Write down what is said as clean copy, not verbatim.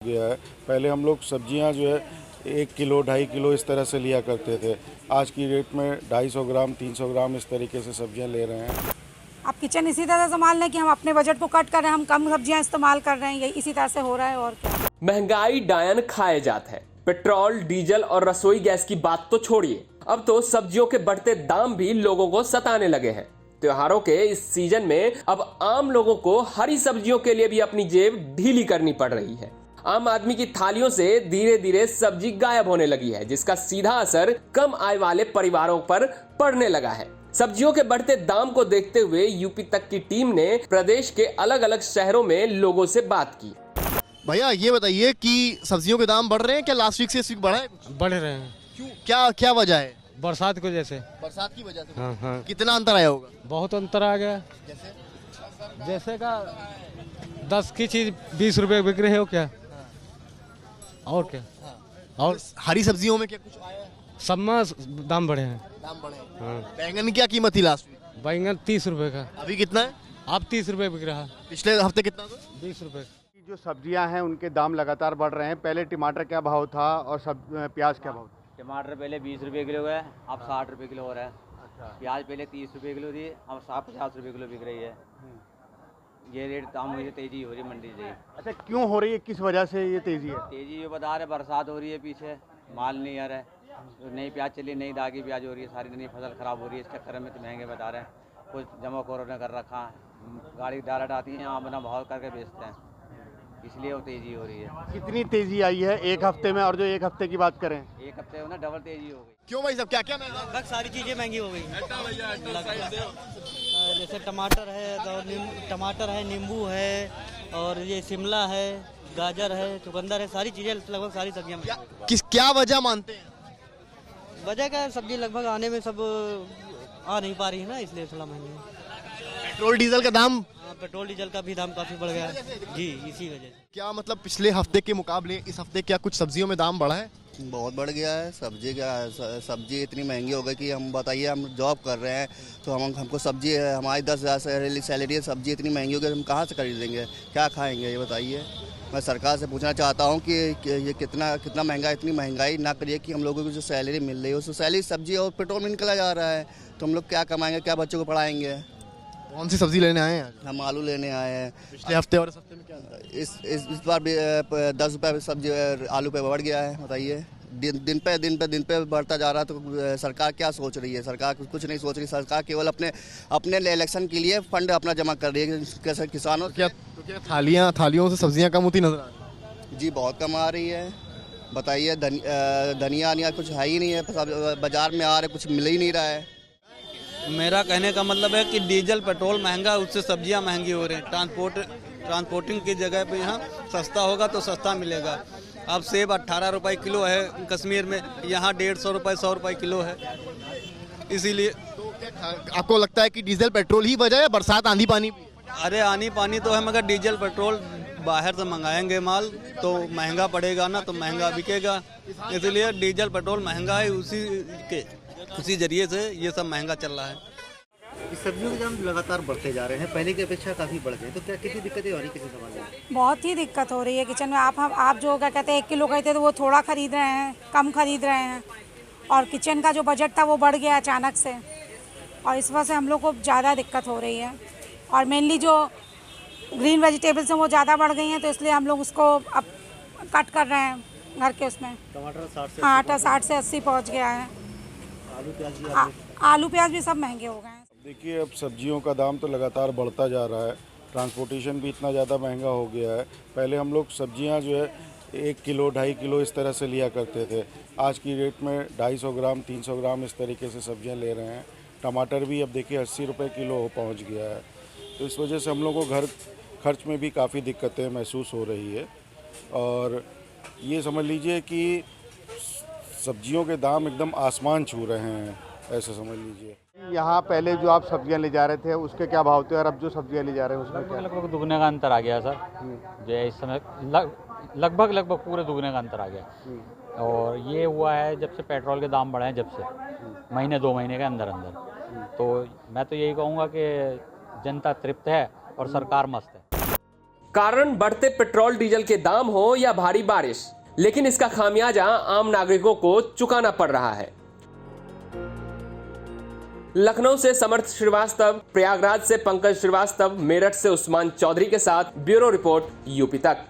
गया है। पहले हम लोग सब्जियां जो है 1 किलो 2.5 किलो इस तरह से लिया करते थे। आज की रेट में 250 ग्राम 300 ग्राम इस तरीके से सब्जियां ले रहे हैं। अब किचन इसी तरह से संभाल रहे हैं कि हम अपने बजट को कट कर रहे हैं, हम कम सब्जियां इस्तेमाल कर रहे हैं, यही इसी तरह से हो रहा है। और क्या महंगाई डायन खाए जात है। पेट्रोल, डीजल और रसोई गैस की बात तो छोड़िए, अब तो सब्जियों के बढ़ते दाम भी लोगों को सताने लगे हैं। त्योहारों के इस सीजन में अब आम लोगों को हरी सब्जियों के लिए भी अपनी जेब ढीली करनी पड़ रही है। आम आदमी की थालियों से धीरे धीरे सब्जी गायब होने लगी है, जिसका सीधा असर कम आय वाले परिवारों पर पड़ने लगा है। सब्जियों के बढ़ते दाम को देखते हुए यूपी तक की टीम ने प्रदेश के अलग अलग शहरों में लोगों से बात की। भैया ये बताइए कि सब्जियों के दाम बढ़ रहे हैं क्या? लास्ट वीक से इस वीक बढ़ा है कुछ? बढ़ रहे हैं। क्यों, क्या क्या वजह है? बरसात की वजह से। बरसात की वजह से। हाँ हाँ, कितना अंतर आया होगा? बहुत अंतर आ गया। जैसे का 10 की चीज 20 रुपए बिक रहे हो क्या? और क्या? और हरी सब्जियों में क्या कुछ आया है? सब में दाम बढ़े हैं। दाम बढ़े हैं। हाँ। बैंगन की क्या कीमत थी लास्ट वीक? बैंगन 30 रुपए का, अभी कितना है? अब 30 रुपए बिक रहा। पिछले हफ्ते कितना था? 20 रुपए। जो सब्जियां हैं उनके दाम लगातार बढ़ रहे हैं। पहले टमाटर क्या भाव था और प्याज क्या भाव था? टमाटर पहले 20 रुपये किलो है, अब 60 रुपये किलो हो रहा है। प्याज पहले 30 रुपये किलो थी, अब 50 रुपये किलो बिक रही है। ये रेट दाम मुझे तेजी हो रही है मंडी से। अच्छा, क्यों हो रही है, किस वजह से ये तेजी है? तेजी ये बता रहे, बरसात हो रही है, पीछे माल नहीं आ रहा है, तो नई प्याज चली, नई दागी प्याज हो रही है, सारी नई फसल खराब हो रही है। इस चक्कर में तो महंगे बता रहे हैं। कुछ जमाखोरों ने कर रखा है, गाड़ी डायरेक्ट आती है, यहाँ अपना भाव करके बेचते हैं, इसलिए वो तेजी हो रही है। कितनी तेजी आई है एक हफ्ते में? और जो एक हफ्ते की बात करें, एक हफ्ते में ना डबल तेजी हो गई। क्यों भाई साहब, क्या क्या महंगा? लगभग सारी चीज़ें महंगी हो गई। जैसे टमाटर है तो टमाटर है, नींबू है, और ये शिमला है, गाजर है, चुकंदर है, सारी चीज़ें लगभग सारी सब्जियां महंगी हो गई। क्या वजह मानते हैं? वजह क्या है, सब्जी लगभग आने में सब आ नहीं पा रही है ना, इसलिए थोड़ा महंगी है। पेट्रोल डीजल का दाम? हाँ, पेट्रोल डीजल का भी दाम काफ़ी बढ़ गया है जी, इसी वजह से। क्या मतलब पिछले हफ्ते के मुकाबले इस हफ्ते क्या कुछ सब्जियों में दाम बढ़ा है? बहुत बढ़ गया है। सब्जी इतनी महंगी हो गई कि हम बताइए, हम जॉब कर रहे हैं तो हमको सब्जी हमारी 10,000 सैलरी है, सब्जी इतनी महंगी हो गई, हम कहाँ से खरीदेंगे, क्या खाएंगे, ये बताइए। मैं सरकार से पूछना चाहता हूँ कि ये कितना महंगा, इतनी महंगाई ना करिए कि हम लोगों को जो सैलरी मिल रही है उस सैलरी सब्जी और पेट्रोल में निकला जा रहा है, तो हम लोग क्या कमाएंगे, क्या बच्चों को पढ़ाएंगे। कौन सी सब्जी लेने आए हैं? हम आलू लेने आए हैं। पिछले हफ्ते और इस हफ्ते में क्या? इस बार भी 10 रुपये सब्जी आलू पे बढ़ गया है, बताइए। दिन पे बढ़ता जा रहा है, तो सरकार क्या सोच रही है? सरकार कुछ नहीं सोच रही। सरकार केवल अपने इलेक्शन के लिए फंड अपना जमा कर रही है। कैसे किसानों क्या थालियों से सब्जियां कम होती नजर आ रही? जी बहुत कम आ रही है, बताइए। धनिया कुछ है ही नहीं है, बाजार में आ रहे कुछ मिल ही नहीं रहा है। मेरा कहने का मतलब है कि डीजल पेट्रोल महंगा, उससे सब्जियां महंगी हो रही हैं। ट्रांसपोर्टिंग की जगह पे यहाँ सस्ता होगा तो सस्ता मिलेगा। अब सेब 18 रुपए किलो है कश्मीर में, यहाँ 150 रुपए 100 रुपए किलो है, इसीलिए। तो आपको लगता है कि डीजल पेट्रोल ही वजह है, बरसात आंधी पानी? अरे आनी पानी तो है, मगर डीजल पेट्रोल बाहर से मंगाएंगे माल तो महंगा पड़ेगा ना, तो महंगा बिकेगा, इसलिए डीजल पेट्रोल महंगा है, उसी जरिए से ये सब महंगा चल रहा है। सब्जियों के दाम लगातार बढ़ते जा रहे हैं, पहले की अपेक्षा काफ़ी बढ़ गए, तो क्या कितनी दिक्कतें हो रही, किसी सवाल में? बहुत ही दिक्कत हो रही है किचन में। आप जो क्या कहते हैं 1 किलो कहते तो वो थोड़ा खरीद रहे हैं, कम खरीद रहे हैं, और किचन का जो बजट था वो बढ़ गया अचानक से, और इस वजह से हम लोग को ज़्यादा दिक्कत हो रही है। और मेनली जो ग्रीन वेजिटेबल्स हैं वो ज़्यादा बढ़ गई हैं, तो इसलिए हम लोग उसको अब कट कर रहे हैं घर के उसमें। टमाटर 60 से 80 पहुँच गया है। आलू प्याज भी सब महंगे हो गए हैं। देखिए, अब सब्जियों का दाम तो लगातार बढ़ता जा रहा है। ट्रांसपोर्टेशन भी इतना ज़्यादा महंगा हो गया है। पहले हम लोग सब्जियां जो है 1 किलो 2.5 किलो इस तरह से लिया करते थे। आज की रेट में 250 ग्राम 300 ग्राम इस तरीके से सब्जियां ले रहे हैं। टमाटर भी अब देखिए 80 रुपये किलो पहुंच गया है, तो इस वजह से हम लोग को घर खर्च में भी काफ़ी दिक्कतें महसूस हो रही है। और ये समझ लीजिए कि सब्जियों के दाम एकदम आसमान छू रहे हैं, ऐसे समझ लीजिए। यहाँ पहले जो आप सब्जियां ले जा रहे थे उसके क्या भाव थे, और अब जो सब्जियां ले जा रहे हैं उसमें क्या? लगभग दुगने का अंतर आ गया सर। जो है इस समय लगभग पूरे दुगने का अंतर आ गया। और ये हुआ है जब से पेट्रोल के दाम बढ़े हैं, जब से महीने 2 महीने के अंदर अंदर। तो मैं तो यही कहूँगा कि जनता तृप्त है और सरकार मस्त है। कारण बढ़ते पेट्रोल डीजल के दाम हो या भारी बारिश, लेकिन इसका खामियाजा आम नागरिकों को चुकाना पड़ रहा है। लखनऊ से समर्थ श्रीवास्तव, प्रयागराज से पंकज श्रीवास्तव, मेरठ से उस्मान चौधरी के साथ ब्यूरो रिपोर्ट यूपी तक।